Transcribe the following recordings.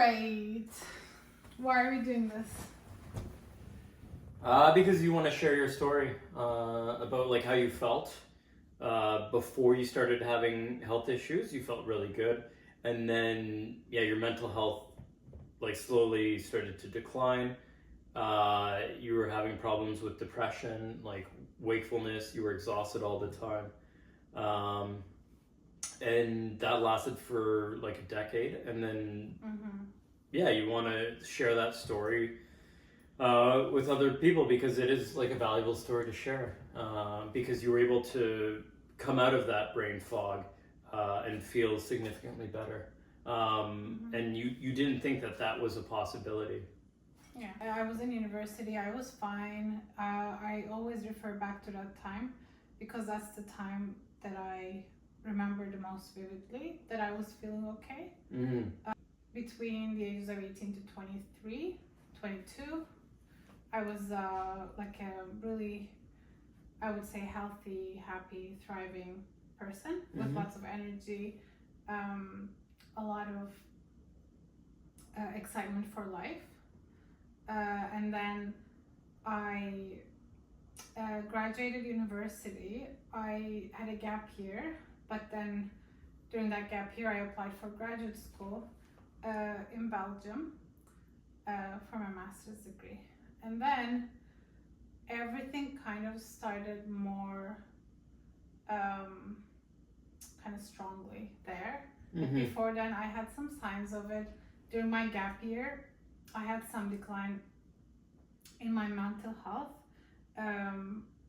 right. Why are we doing this? Because you want to share your story about like how you felt before you started having health issues. You felt really good, and then your mental health like slowly started to decline. You were having problems with depression, like wakefulness. You were exhausted all the time, and that lasted for like a decade. And then you want to share that story with other people because it is like a valuable story to share, because you were able to come out of that brain fog and feel significantly better, and you didn't think that was a possibility. Yeah, I was in university. I was fine. I always refer back to that time because that's the time that I remember the most vividly, that I was feeling okay. Between the ages of 18 to 23, 22, I was like a really, I would say, healthy, happy, thriving person with lots of energy, a lot of excitement for life. And then I graduated university. I had a gap year, but then during that gap year, I applied for graduate school in Belgium for my master's degree. And then everything kind of started more kind of strongly there. Before then, I had some signs of it. During my gap year, I had some decline in my mental health.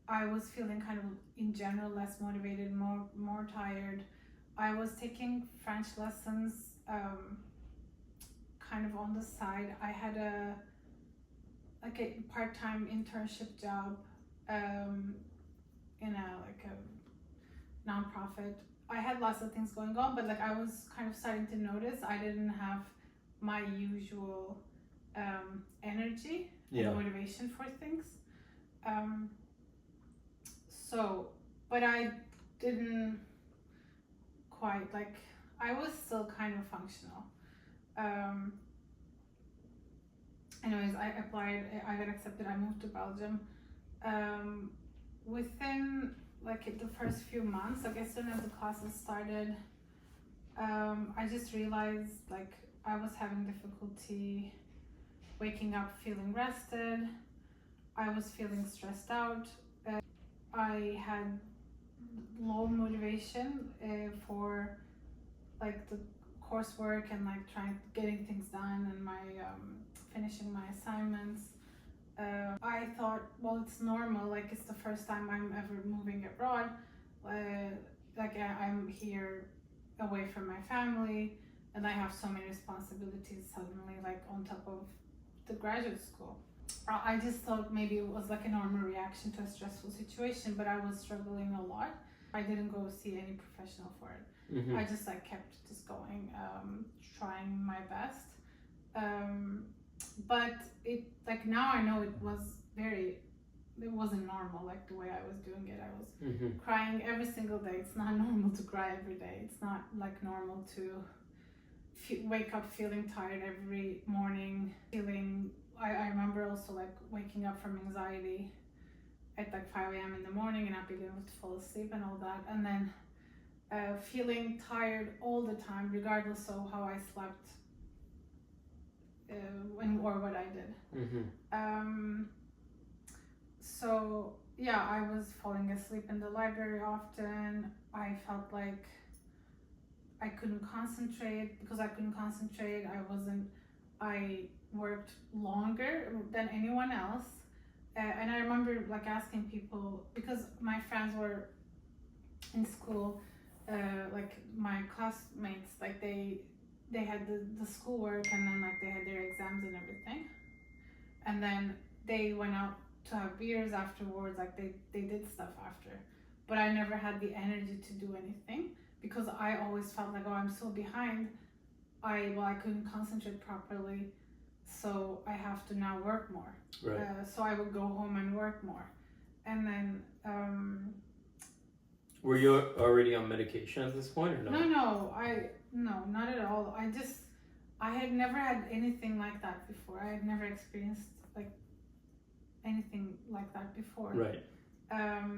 I was feeling kind of, in general, less motivated, more tired. I was taking French lessons kind of on the side. I had a part-time internship job in a nonprofit. I had lots of things going on, but like I was kind of starting to notice I didn't have my usual energy and motivation for things. But I didn't quite, like, I was still kind of functional. Anyways, I applied, I got accepted, I moved to Belgium. Within like the first few months, like as soon as the classes started, I just realized like I was having difficulty waking up feeling rested. I was feeling stressed out. I had low motivation for like the coursework and like getting things done and my finishing my assignments. I thought, well, it's normal, like it's the first time I'm ever moving abroad. Like I'm here away from my family and I have so many responsibilities suddenly, like on top of the graduate school. I just thought maybe it was like a normal reaction to a stressful situation, but I was struggling a lot. I didn't go see any professional for it. I just like kept just going, trying my best. But it, like now I know it wasn't normal, like the way I was doing it. I was crying every single day. It's not normal to cry every day. It's not like normal to wake up feeling tired every morning, I remember also like waking up from anxiety at like 5 a.m. in the morning and not being able to fall asleep and all that, and then feeling tired all the time regardless of how I slept or what I did. So yeah, I was falling asleep in the library often. I felt like I couldn't concentrate. Because I couldn't concentrate, I worked longer than anyone else. And I remember like asking people, because my friends were in school, like my classmates, like they had the schoolwork and then like they had their exams and everything. And then they went out to have beers afterwards, like they did stuff after. But I never had the energy to do anything because I always felt like, oh, I'm so behind. I couldn't concentrate properly, so I have to now work more. Right. So I would go home and work more. And then were you already on medication at this point or no? No, not at all. I had never had anything like that before. I had never experienced like anything like that before. Right.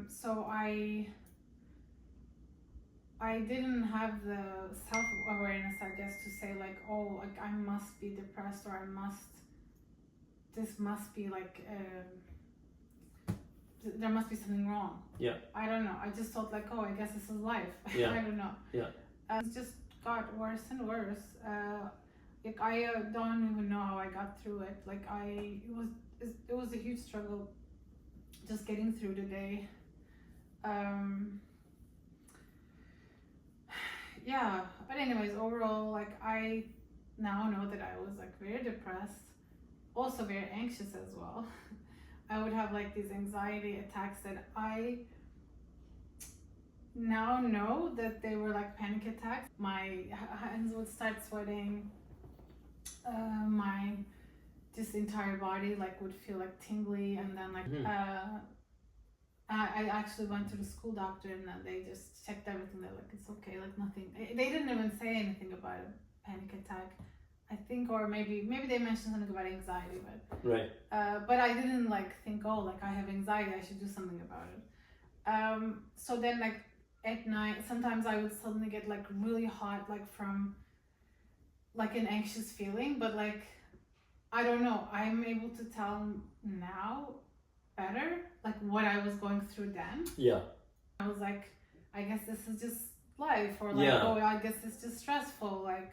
So I didn't have the self-awareness, I guess, to say like, oh, like I must be depressed, or this must be like, there must be something wrong. Yeah. I don't know. I just thought like, oh, I guess this is life. Yeah. I don't know. Yeah. It just got worse and worse. Like I don't even know how I got through it. Like it was a huge struggle just getting through the day. Yeah, but anyways, overall, like I now know that I was like very depressed, also very anxious as well. I would have like these anxiety attacks that I now know that they were like panic attacks. My hands would start sweating. My just entire body like would feel like tingly, and then like I actually went to the school doctor, and they just checked everything. They're like, it's okay, like nothing. They didn't even say anything about a panic attack, I think, or maybe they mentioned something about anxiety, but right. But I didn't like think, oh, like I have anxiety, I should do something about it. So then like at night, sometimes I would suddenly get like really hot, like from like an anxious feeling, but like I don't know. I'm able to tell now better like what I was going through then. Yeah. I was like, I guess this is just life, or like, oh, I guess it's just stressful. Like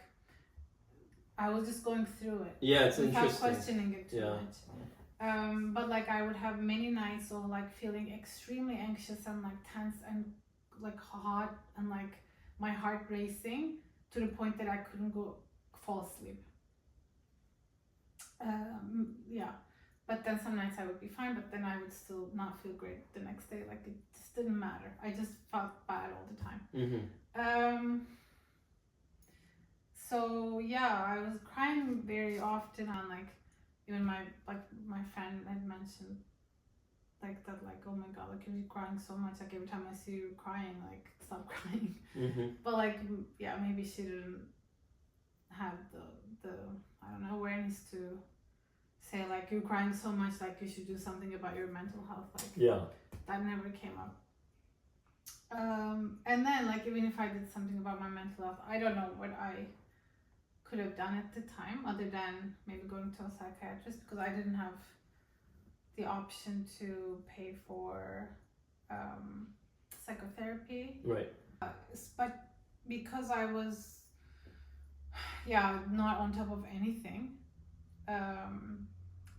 I was just going through it. Yeah, it's without interesting. questioning it too much. But like I would have many nights of like feeling extremely anxious and like tense and like hot, and like my heart racing to the point that I couldn't fall asleep. Yeah, but then some nights I would be fine, but then I would still not feel great the next day. Like it just didn't matter. I just felt bad all the time. Mm-hmm. So yeah, I was crying very often, and like even my friend had mentioned like that, like, oh my god, like you're crying so much, like every time I see you crying, like stop crying. Mm-hmm. But like, yeah, maybe she didn't have the I don't know, awareness to say like you're crying so much, like you should do something about your mental health. Like that never came up. And then like even if I did something about my mental health, I don't know what I could have done at the time other than maybe going to a psychiatrist, because I didn't have the option to pay for psychotherapy. Right. But because I was not on top of anything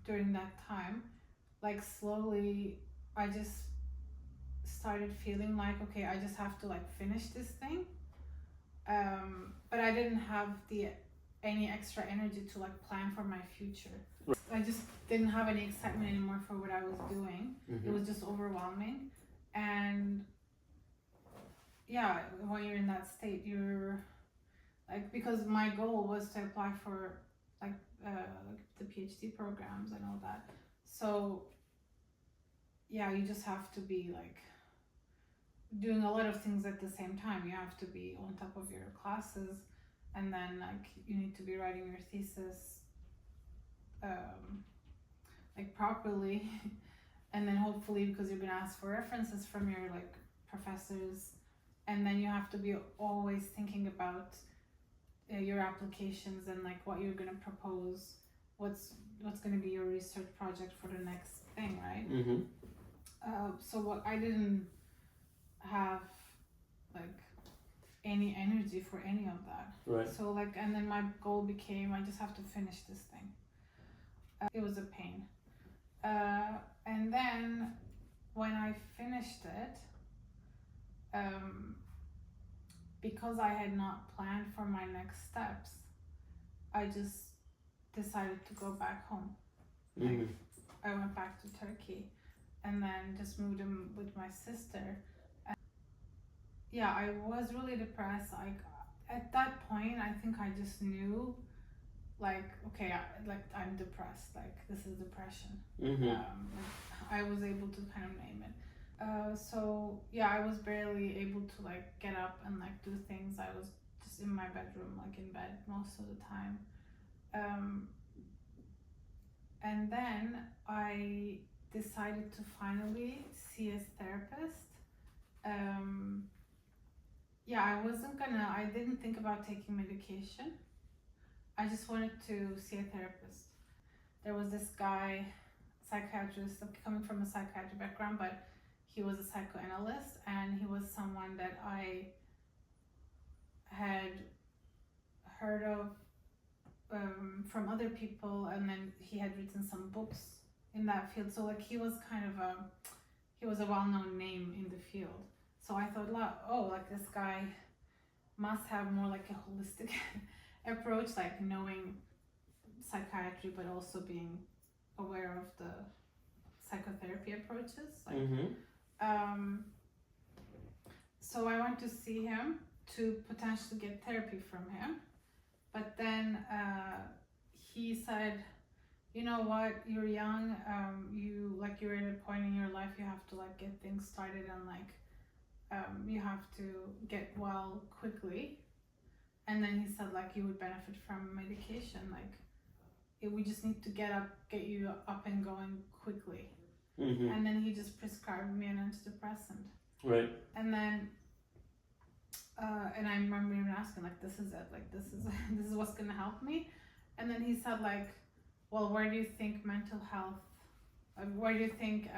during that time, like slowly I just started feeling like, okay, I just have to like finish this thing. But I didn't have any extra energy to like plan for my future. I just didn't have any excitement anymore for what I was doing. Mm-hmm. It was just overwhelming. And yeah, when you're in that state, you're like, because my goal was to apply for like the PhD programs and all that. So yeah, you just have to be like doing a lot of things at the same time. You have to be on top of your classes, and then like you need to be writing your thesis like properly, and then hopefully, because you're gonna ask for references from your like professors, and then you have to be always thinking about your applications and like what you're gonna propose, what's gonna be your research project for the next thing, right? Mm-hmm. So what I didn't have like any energy for any of that. Right. So like, and then my goal became, I just have to finish this thing. It was a pain. And then when I finished it, because I had not planned for my next steps, I just decided to go back home. Mm-hmm. Like, I went back to Turkey and then just moved in with my sister. And yeah, I was really depressed. Like at that point, I think I just knew, like, okay, I'm depressed. Like this is depression. Mm-hmm. I was able to kind of name it. So yeah, I was barely able to like get up and like do things. I was just in my bedroom, like in bed most of the time. And then I decided to finally see a therapist. I didn't think about taking medication. I just wanted to see a therapist. There was this guy, psychiatrist, coming from a psychiatric background, but he was a psychoanalyst, and he was someone that I had heard of from other people, and then he had written some books in that field. So like he was a well-known name in the field. So I thought, like this guy must have more like a holistic approach, like knowing psychiatry, but also being aware of the psychotherapy approaches. So I went to see him to potentially get therapy from him. But then he said, you know what, you're young, you're at a point in your life, you have to like get things started, and you have to get well quickly. And then he said like you would benefit from medication, we just need to get you up and going quickly. And then he just prescribed me an antidepressant. Right. And then and I remember even asking, like, this is it, like this is what's gonna help me. And then he said like, well, where do you think mental health, where do you think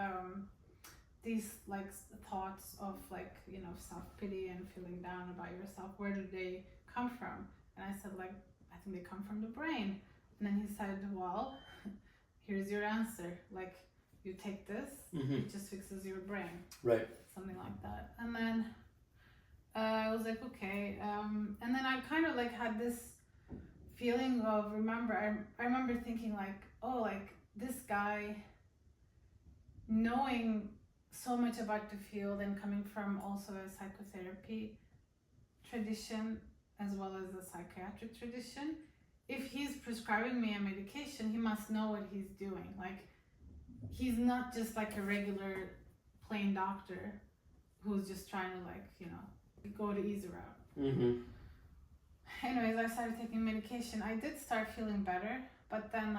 these like thoughts of like, you know, self-pity and feeling down about yourself, where do they come from? And I said like, I think they come from the brain. And then he said, well, here's your answer, like you take this, it just fixes your brain. Right. Something like that. And then I was like, okay. And then I kind of like had this feeling of, I remember thinking like, oh, like this guy knowing so much about the field and coming from also a psychotherapy tradition as well as a psychiatric tradition, if he's prescribing me a medication, he must know what he's doing. Like he's not just like a regular plain doctor who's just trying to like, you know, go the easy route. Anyways, I started taking medication. I did start feeling better, but then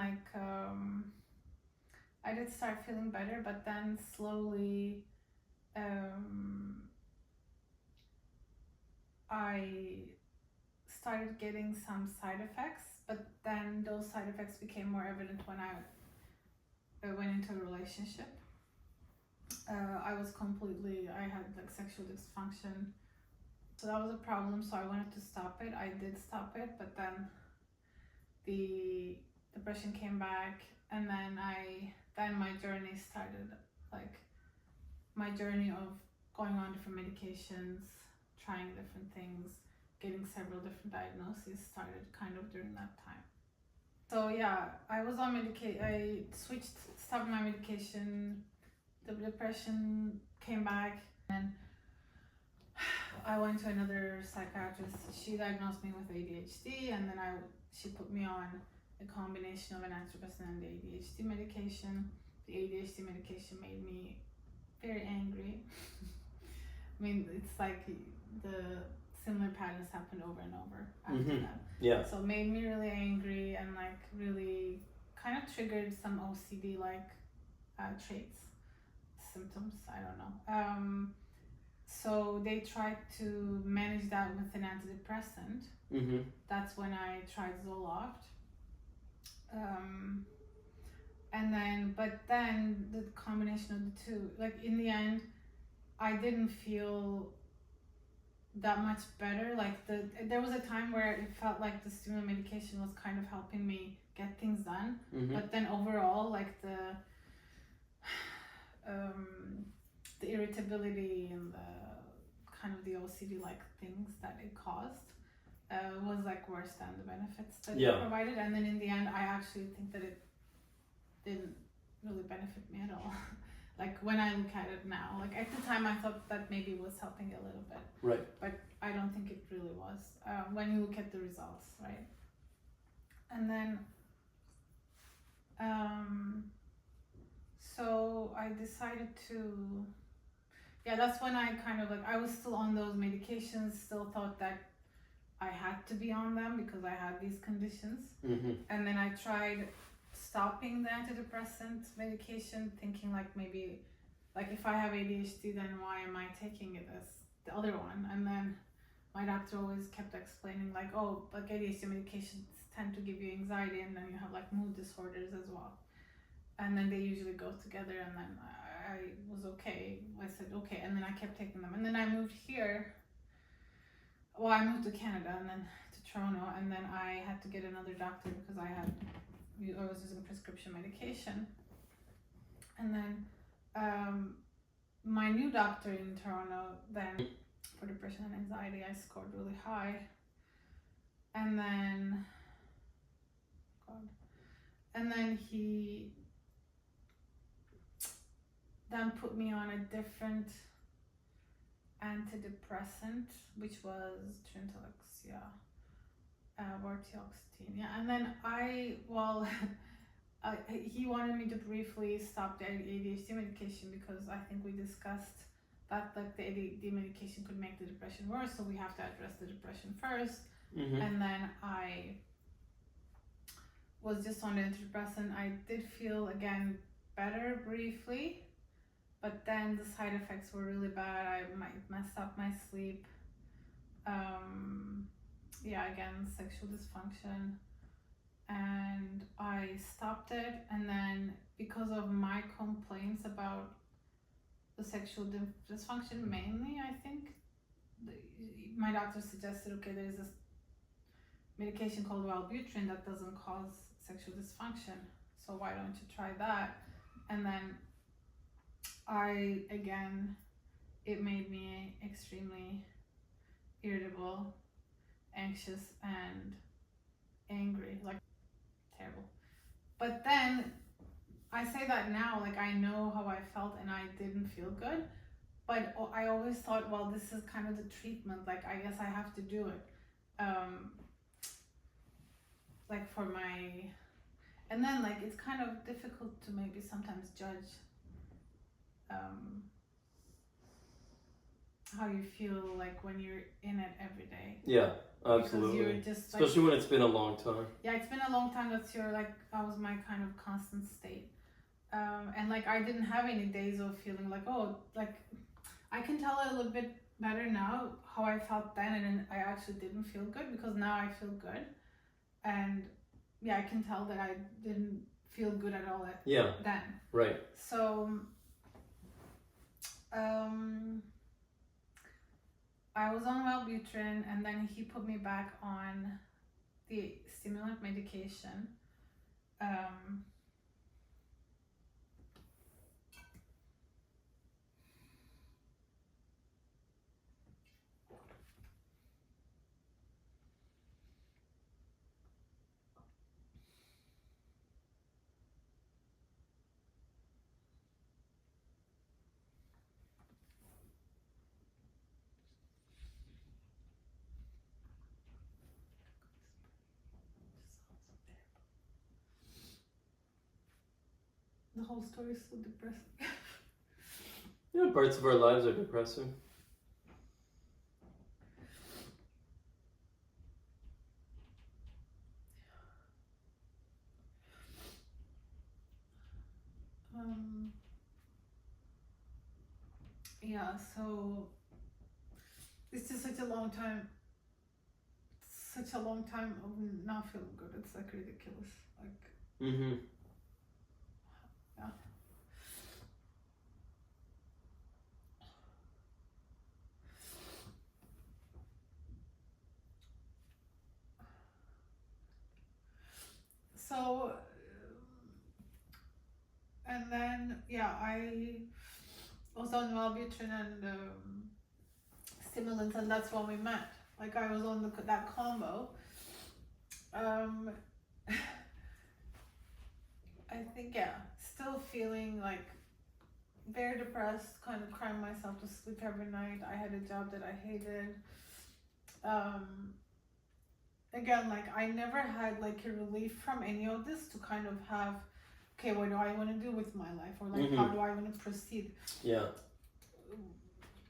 slowly I started getting some side effects, but then those side effects became more evident when I went into a relationship. I had like sexual dysfunction. So that was a problem, so I wanted to stop it. I did stop it, but then the depression came back, and then my journey started, like my journey of going on different medications, trying different things, getting several different diagnoses started kind of during that time. So yeah, I was on I stopped my medication, the depression came back, and I went to another psychiatrist. She diagnosed me with ADHD, and then she put me on a combination of an antidepressant and the ADHD medication. The ADHD medication made me very angry. I mean, it's like the similar patterns happened over and over after that. Yeah. So it made me really angry and like really kind of triggered some OCD like traits, symptoms, I don't know. So they tried to manage that with an antidepressant. That's when I tried Zoloft. But then the combination of the two, like in the end, I didn't feel that much better. Like there was a time where it felt like the stimulant medication was kind of helping me get things done. But then overall, like the irritability and the kind of the OCD like things that it caused was like worse than the benefits that it provided. And then in the end, I actually think that it didn't really benefit me at all. Like when I look at it now, like at the time I thought that maybe it was helping a little bit. Right. But I don't think it really was when you look at the results, right? And then so I decided to, that's when I kind of like, I was still on those medications, still thought that I had to be on them because I had these conditions. Mm-hmm. And then I tried stopping the antidepressant medication, thinking like maybe, like if I have ADHD, then why am I taking it as the other one? And then my doctor always kept explaining like, oh, like ADHD medications tend to give you anxiety, and then you have like mood disorders as well. And then they usually go together, and then I was okay. I said okay, and then I kept taking them. And then I moved here. Well, I moved to Canada and then to Toronto, and then I had to get another doctor because I was using prescription medication. And then my new doctor in Toronto, then for depression and anxiety, I scored really high. And then, he then put me on a different antidepressant, which was Trintellix, vortioxetine, and then he wanted me to briefly stop the ADHD medication because I think we discussed that like the ADHD medication could make the depression worse, so we have to address the depression first. Mm-hmm. And then I was just on the antidepressant. I did feel again better briefly, but then the side effects were really bad. I messed up my sleep. Again, sexual dysfunction. And I stopped it. And then because of my complaints about the sexual dysfunction mainly, I think, my doctor suggested, okay, there's this medication called Wellbutrin that doesn't cause sexual dysfunction. So why don't you try that? And then it made me extremely irritable, anxious, and angry, like terrible. But then I say that now, like I know how I felt and I didn't feel good, but I always thought, well, this is kind of the treatment, like I guess I have to do it. Like for my, and then like it's kind of difficult to maybe sometimes judge how you feel like when you're in it every day. Yeah, absolutely. Because you're just like, especially when it's been a long time. Yeah, it's been a long time. That was my kind of constant state. And like I didn't have any days of feeling like, oh, like I can tell a little bit better now how I felt then, and then I actually didn't feel good because now I feel good. And yeah, I can tell that I didn't feel good at all then. Right. So I was on Wellbutrin, and then he put me back on the stimulant medication. The whole story is so depressing. Yeah, parts of our lives are depressing. So it's just such a long time of not feeling good. It's like ridiculous. Like, mm-hmm. Yeah. So, and then I was on Wellbutrin and stimulants, and that's when we met. Like I was on that combo. I think still feeling like very depressed, kind of crying myself to sleep every night. I had a job that I hated. Again, like I never had like a relief from any of this to kind of have, okay, what do I want to do with my life, or like how do I want to proceed? Yeah.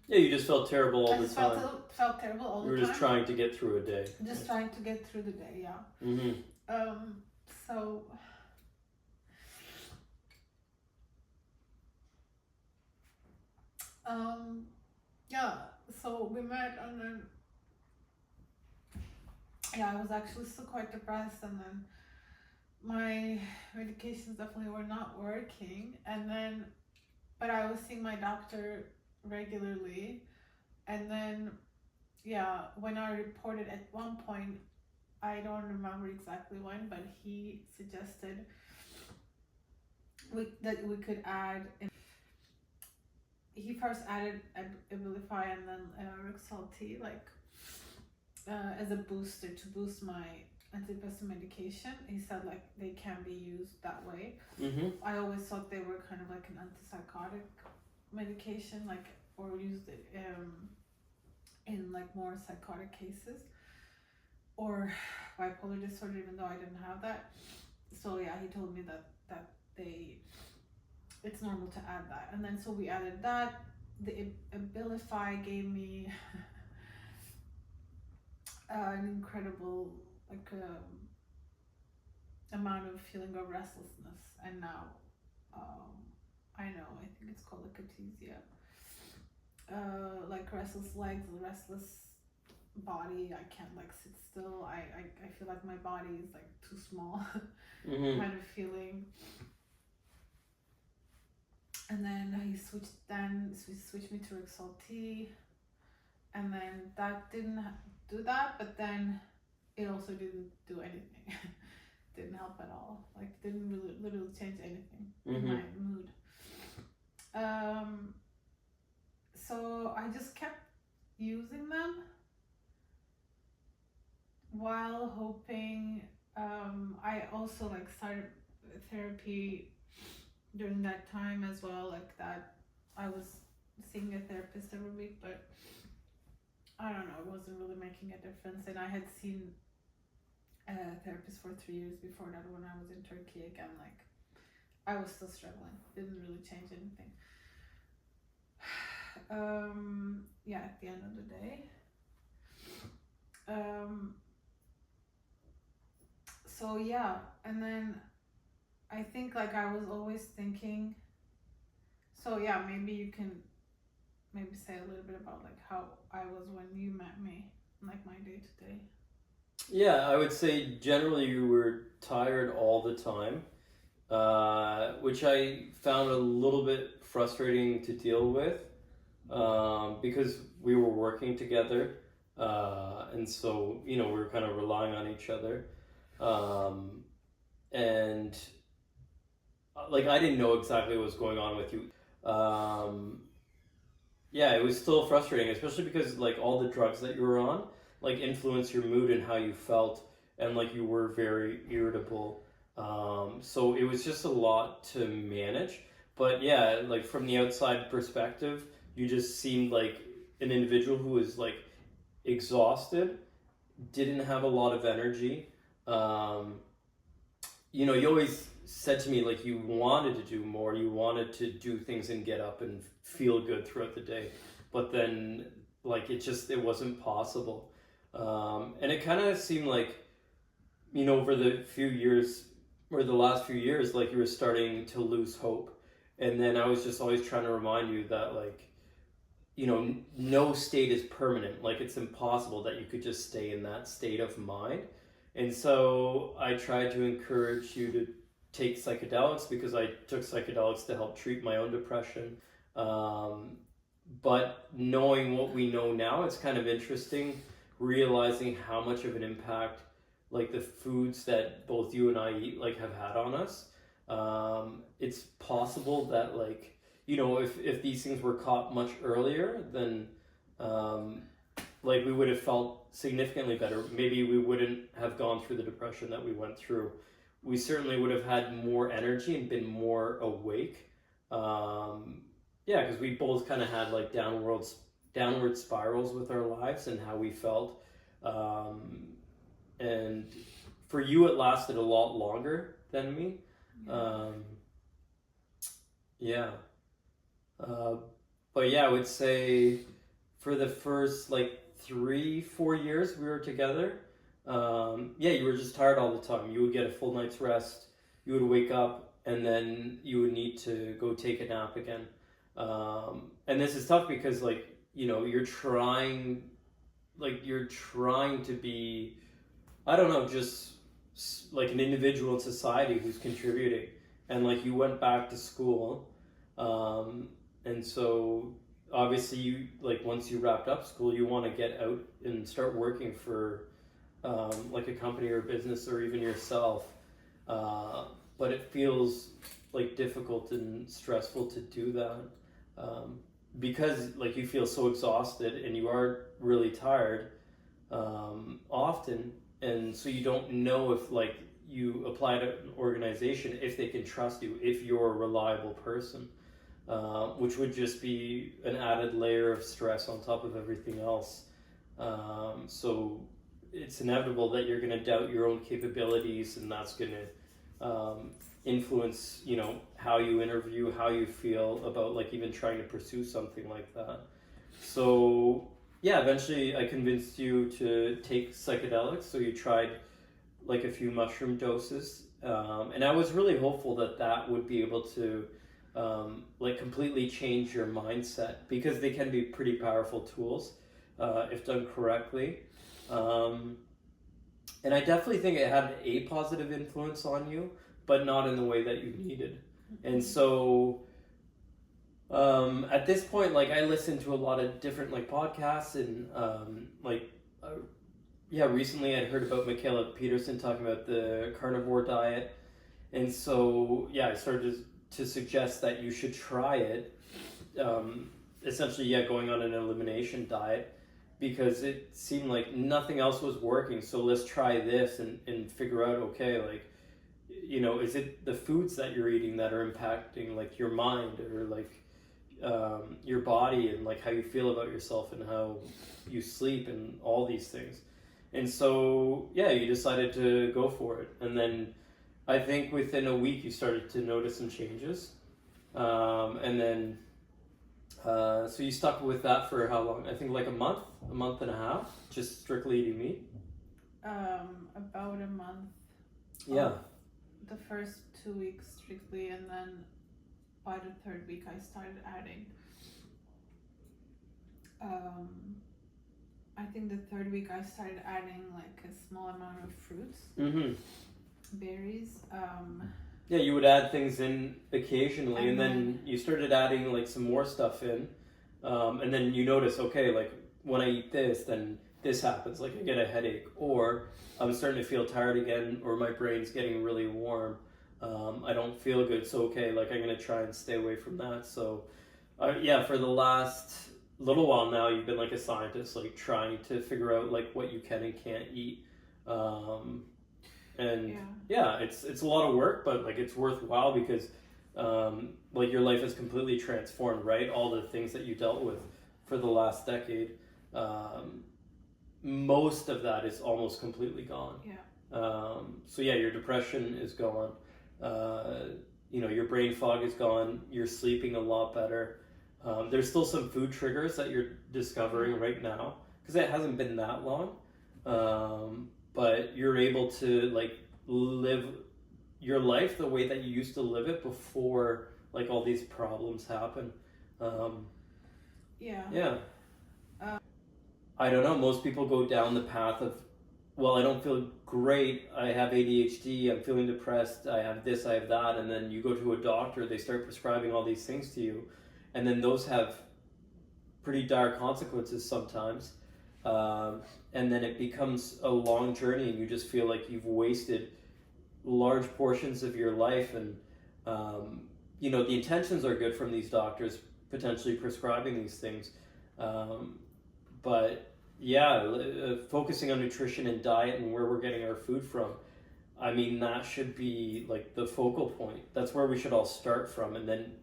Yeah, you just felt terrible all I the just time. felt terrible all the You time. were just trying to get through a day. Just trying to get through the day, yeah. Mm-hmm. So yeah, so we met, and then I was actually still quite depressed, and then my medications definitely were not working, and then but I was seeing my doctor regularly, and then when I reported at one point, I don't remember exactly when, but he suggested that we could add. He first added Abilify and then Rexall T, like as a booster to boost my antidepressant medication. He said like they can be used that way. Mm-hmm. I always thought they were kind of like an antipsychotic medication, like, or used it in like more psychotic cases or bipolar disorder, even though I didn't have that. So yeah, he told me that it's normal to add that, and then so we added that. The Abilify gave me an incredible amount of feeling of restlessness, and now I think it's called akathisia, like restless legs, restless body. I can't like sit still. I feel like my body is like too small. Mm-hmm. Kind of feeling. And then he switched me to Rexall T, and then that didn't do that, but then it also didn't do anything. Didn't help at all. Like, didn't really literally change anything in my mood. So I just kept using them while hoping. I also like started therapy during that time as well, like that I was seeing a therapist every week, but I don't know, it wasn't really making a difference. And I had seen a therapist for 3 years before that when I was in Turkey again. Like, I was still struggling. Didn't really change anything. At the end of the day. And then I think like I was always thinking, maybe you can say a little bit about like how I was when you met me, like my day to day. Yeah, I would say generally you were tired all the time, which I found a little bit frustrating to deal with, because we were working together, and so, we were kind of relying on each other, and like I didn't know exactly what was going on with you. It was still frustrating, especially because like all the drugs that you were on like influence your mood and how you felt, and like you were very irritable. So it was just a lot to manage. But yeah, like from the outside perspective, you just seemed like an individual who was like exhausted, didn't have a lot of energy. You always said to me like you wanted to do more, you wanted to do things and get up and feel good throughout the day, but then like it wasn't possible. And it kind of seemed like, over the few years or the last few years, like you were starting to lose hope. And then I was just always trying to remind you that like, no state is permanent. Like it's impossible that you could just stay in that state of mind. And so I tried to encourage you to take psychedelics, because I took psychedelics to help treat my own depression. But knowing what we know now, it's kind of interesting realizing how much of an impact like the foods that both you and I eat like have had on us. It's possible that like, if these things were caught much earlier, then like we would have felt significantly better. Maybe we wouldn't have gone through the depression that we went through. We certainly would have had more energy and been more awake. Because we both kind of had like downward spirals with our lives and how we felt. And for you, it lasted a lot longer than me. But yeah, I would say for the first like 3-4 years we were together, you were just tired all the time. You would get a full night's rest, you would wake up, and then you would need to go take a nap again. And this is tough because like, you know, you're trying to be, I don't know, just like an individual in society who's contributing. And like you went back to school, and so obviously you, like once you wrapped up school, you want to get out and start working for like a company or a business or even yourself. But it feels like difficult and stressful to do that. Because like you feel so exhausted and you are really tired often, and so you don't know if like you apply to an organization if they can trust you, if you're a reliable person, which would just be an added layer of stress on top of everything else. So it's inevitable that you're going to doubt your own capabilities, and that's going to influence, you know, how you interview, how you feel about like even trying to pursue something like that. So yeah, eventually I convinced you to take psychedelics. So you tried like a few mushroom doses, and I was really hopeful that that would be able to like completely change your mindset, because they can be pretty powerful tools if done correctly. And I definitely think it had a positive influence on you, but not in the way that you needed. And so at this point, like I listened to a lot of different like podcasts, and recently I'd heard about Michaela Peterson talking about the carnivore diet. And so I started to suggest that you should try it. Essentially, going on an elimination diet, because it seemed like nothing else was working. So let's try this and figure out, okay, like, you know, is it the foods that you're eating that are impacting like your mind, or like your body, and like how you feel about yourself and how you sleep and all these things. And so, you decided to go for it. And then I think within a week you started to notice some changes. And then, so you stuck with that for how long? I think like a month and a half, just strictly eating meat? About a month. Yeah. The first 2 weeks strictly, and then by the third week I started adding. I think the third week I started adding like a small amount of fruits, berries. You would add things in occasionally, and then you started adding like some more stuff in, and then you notice, okay, like when I eat this, then this happens, like I get a headache, or I'm starting to feel tired again, or my brain's getting really warm. I don't feel good, so okay, like I'm gonna try and stay away from that. So for the last little while now, you've been like a scientist, like trying to figure out like what you can and can't eat. It's a lot of work, but like it's worthwhile, because like your life is completely transformed, right? All the things that you dealt with for the last decade, most of that is almost completely gone. Your depression is gone. Your brain fog is gone. You're sleeping a lot better. There's still some food triggers that you're discovering right now, because it hasn't been that long. But you're able to like live your life the way that you used to live it before like all these problems happen. I don't know, most people go down the path of, well, I don't feel great, I have ADHD, I'm feeling depressed, I have this, I have that, and then you go to a doctor, they start prescribing all these things to you, and then those have pretty dire consequences sometimes. And then it becomes a long journey, and you just feel like you've wasted large portions of your life. And the intentions are good from these doctors potentially prescribing these things, but focusing on nutrition and diet and where we're getting our food from, I mean, that should be like the focal point. That's where we should all start from, and then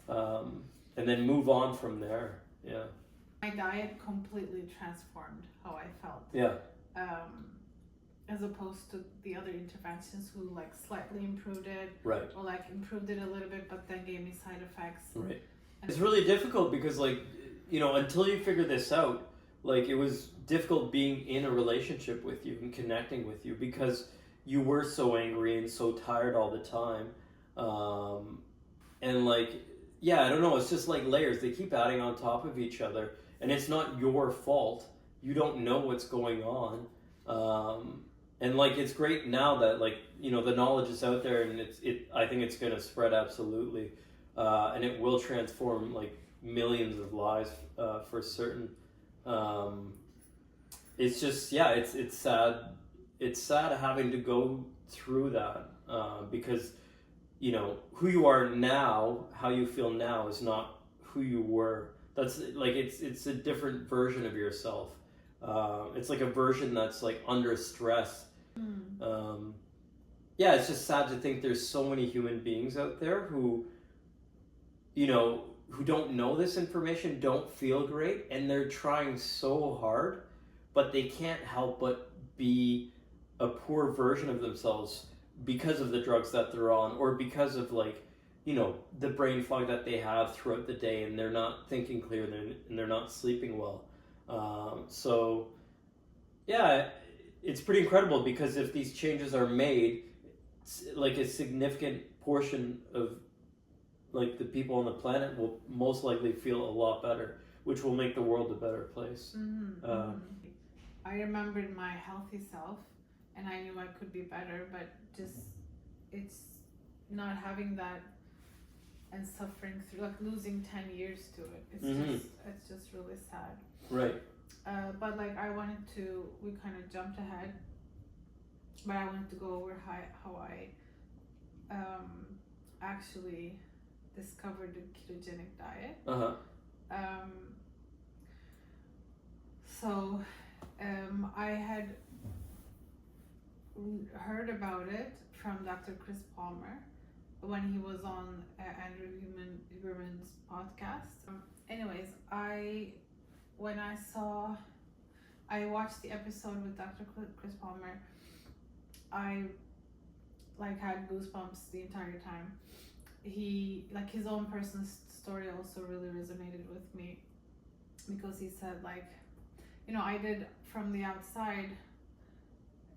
and then move on from there. My diet completely transformed how I felt. As opposed to the other interventions who like slightly improved it, right, or like improved it a little bit, but then gave me side effects. Right. It's really difficult because, like, you know, until you figure this out, like, it was difficult being in a relationship with you and connecting with you because you were so angry and so tired all the time. And, like, yeah, I don't know, it's just like layers. They keep adding on top of each other, and it's not your fault. You don't know what's going on. And, like, it's great now that, like, you know, the knowledge is out there, and I think it's going to spread absolutely. And it will transform, like, millions of lives for certain. It's just, yeah, it's sad. It's sad having to go through that because, you know, who you are now, how you feel now is not who you were. That's like, it's a different version of yourself. It's like a version that's like under stress. Yeah, it's just sad to think there's so many human beings out there who, you know, who don't know this information, don't feel great, and they're trying so hard, but they can't help but be a poor version of themselves because of the drugs that they're on, or because of, like, you know, the brain fog that they have throughout the day, and they're not thinking clearly, and they're not sleeping well. So, yeah, it's pretty incredible because if these changes are made, like, a significant portion of, like, the people on the planet will most likely feel a lot better, which will make the world a better place. I remembered my healthy self, and I knew I could be better, but just it's not having that and suffering through, like, losing 10 years to it. It's just really sad. Right. But, like, we kind of jumped ahead, but I wanted to go over how I actually discovered the ketogenic diet. So I had heard about it from Dr. Chris Palmer when he was on Andrew Huberman's podcast. Anyways, I watched the episode with Dr. Chris Palmer, I, like, had goosebumps the entire time. He, like, his own personal story also really resonated with me because he said, like, you know, I did from the outside,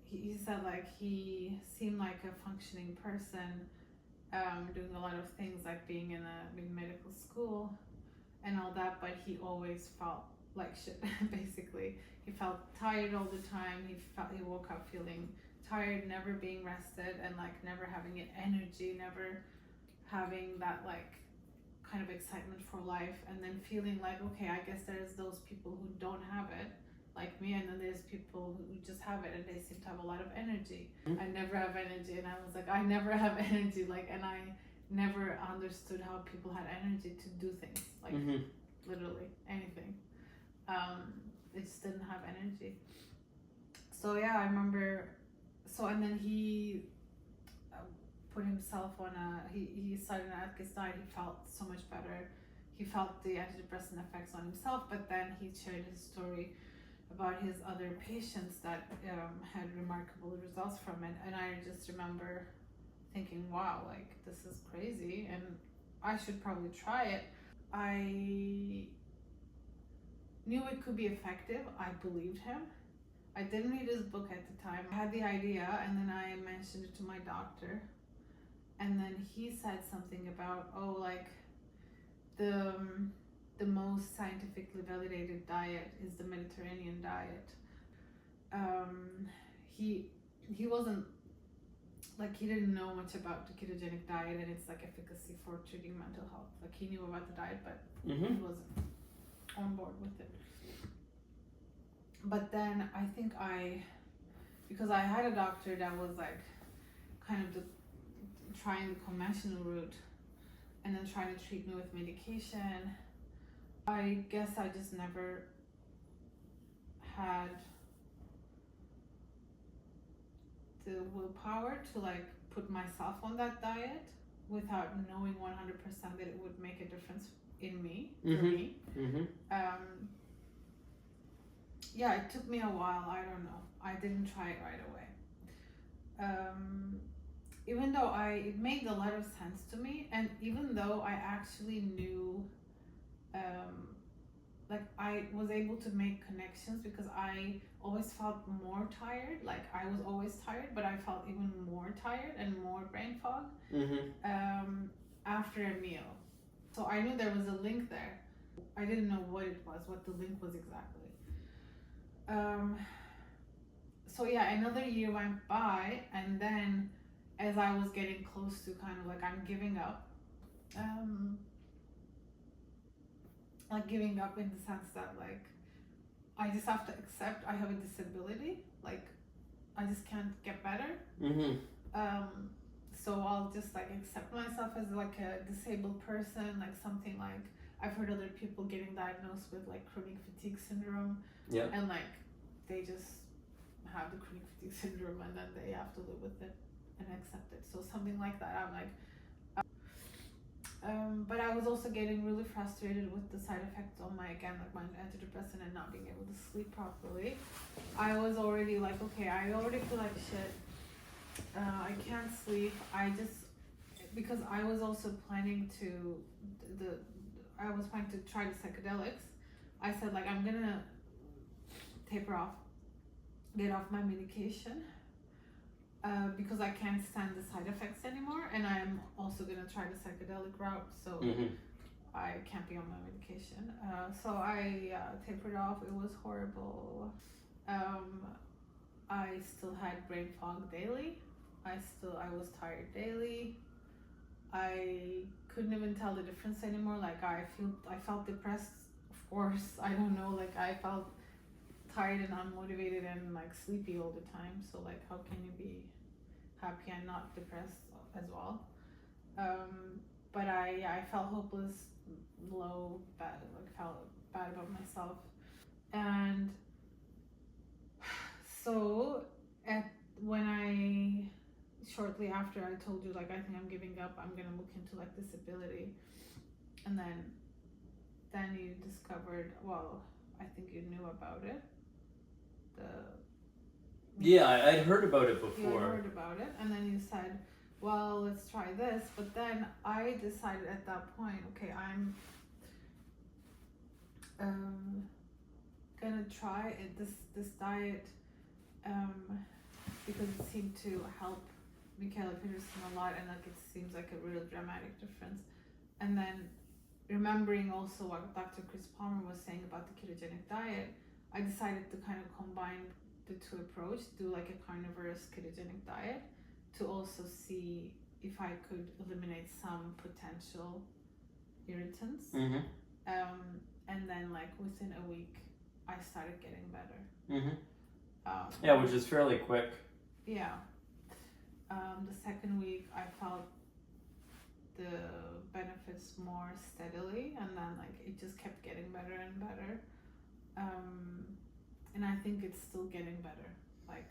he said, like, he seemed like a functioning person, doing a lot of things, like being in medical school and all that, but he always felt like shit. Basically, he felt tired all the time. He woke up feeling tired, never being rested, and, like, never having energy, never having that, like, kind of excitement for life, and then feeling like, okay, I guess there's those people who don't have it, like me, and then there's people who just have it and they seem to have a lot of energy. I never have energy, and I was like, I never have energy, like, and I never understood how people had energy to do things, like, literally anything. They just didn't have energy. So yeah, I remember. So, and then he put himself on he started an Atkins diet. He felt so much better. He felt the antidepressant effects on himself, but then he shared his story about his other patients that had remarkable results from it. And I just remember thinking, wow, like, this is crazy, and I should probably try it. I knew it could be effective. I believed him. I didn't read his book at the time. I had the idea, and then I mentioned it to my doctor, and then he said something about, oh, like, the most scientifically validated diet is the Mediterranean diet. He wasn't, like, he didn't know much about the ketogenic diet and its, like, efficacy for treating mental health. Like, he knew about the diet, but he wasn't on board with it. But then I think because I had a doctor that was, like, kind of trying the conventional route and then trying to treat me with medication, I guess I just never had the willpower to, like, put myself on that diet without knowing 100% that it would make a difference in me, for me. Yeah, it took me a while. I don't know. I didn't try it right away. Even though it made a lot of sense to me, and even though I actually knew like I was able to make connections because I always felt more tired. Like I was always tired, but I felt even more tired and more brain fog after a meal. So I knew there was a link there. I didn't know what it was, what the link was exactly. So yeah, another year went by, and then as I was getting close to kind of like I'm giving up, like giving up in the sense that like I just have to accept I have a disability. Like I just can't get better. So I'll just like accept myself as like a disabled person, like something like I've heard other people getting diagnosed with like chronic fatigue syndrome. Yeah. And like they just have the chronic fatigue syndrome and then they have to live with it and accept it. So something like that. I'm like, but I was also getting really frustrated with the side effects on my, again, like my antidepressant and not being able to sleep properly. I was already like, okay, I already feel like shit. I can't sleep. Because I was also planning to, I was planning to try the psychedelics. I said like, I'm gonna taper off, get off my medication. Because I can't stand the side effects anymore, and I'm also gonna try the psychedelic route, so I can't be on my medication. So I tapered off. It was horrible. I still had brain fog daily. I was tired daily. I couldn't even tell the difference anymore. Like I felt depressed, of course. I don't know. Like I felt tired and unmotivated and like sleepy all the time. So like how can you be happy and not depressed as well? But I felt hopeless, low, bad, like felt bad about myself. And so shortly after I told you like I think I'm giving up, I'm gonna look into like disability, and then you discovered, well, I think you knew about it. Yeah, I'd heard about it before. You had heard about it, and then you said, well, let's try this. But then I decided at that point, okay, I'm gonna try this diet because it seemed to help Michaela Peterson a lot, and like it seems like a real dramatic difference. And then remembering also what Dr. Chris Palmer was saying about the ketogenic diet, I decided to kind of combine the two approaches, do like a carnivorous ketogenic diet to also see if I could eliminate some potential irritants. And then like within a week, I started getting better. Yeah, which is fairly quick. Yeah. The second week, I felt the benefits more steadily, and then like it just kept getting better and better. And I think it's still getting better. Like.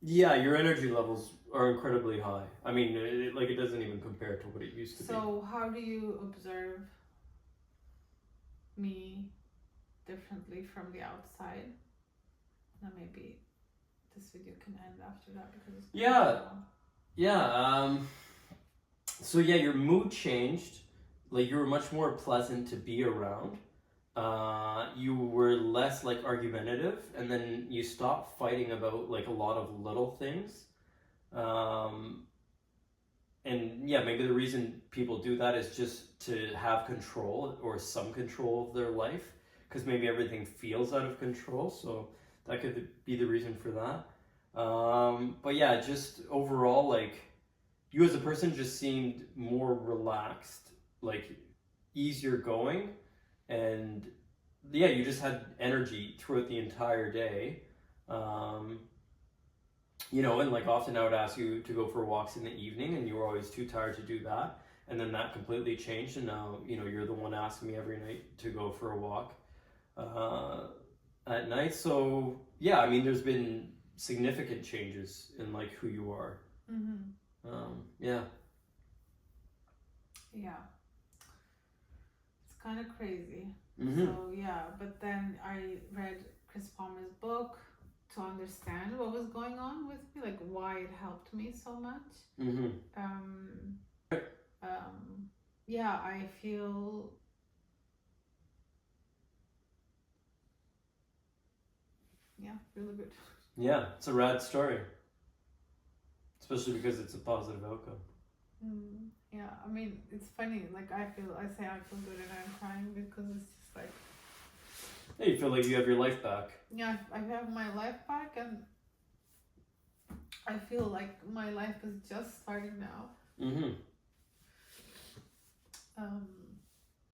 Yeah, your energy levels are incredibly high. I mean, it doesn't even compare to what it used to be. So how do you observe me differently from the outside? Now maybe this video can end after that because it's so yeah, your mood changed. Like you were much more pleasant to be around. You were less like argumentative, and then you stopped fighting about like a lot of little things. And yeah, maybe the reason people do that is just to have control or some control of their life, because maybe everything feels out of control. So that could be the reason for that. But yeah, just overall, like you as a person just seemed more relaxed, like easier going, and yeah, you just had energy throughout the entire day. And like often I would ask you to go for walks in the evening, and you were always too tired to do that. And then that completely changed, and now you're the one asking me every night to go for a walk at night. So yeah, I mean, there's been significant changes in like who you are. Yeah. It's kind of crazy. So yeah, but then I read Chris Palmer's book to understand what was going on with me, like why it helped me so much. Yeah, I feel yeah, really good. Yeah, it's a rad story. Especially because it's a positive outcome. Yeah, I mean, it's funny, like I say I feel good and I'm crying because it's just like... Hey, you feel like you have your life back. Yeah, I have my life back, and I feel like my life is just starting now.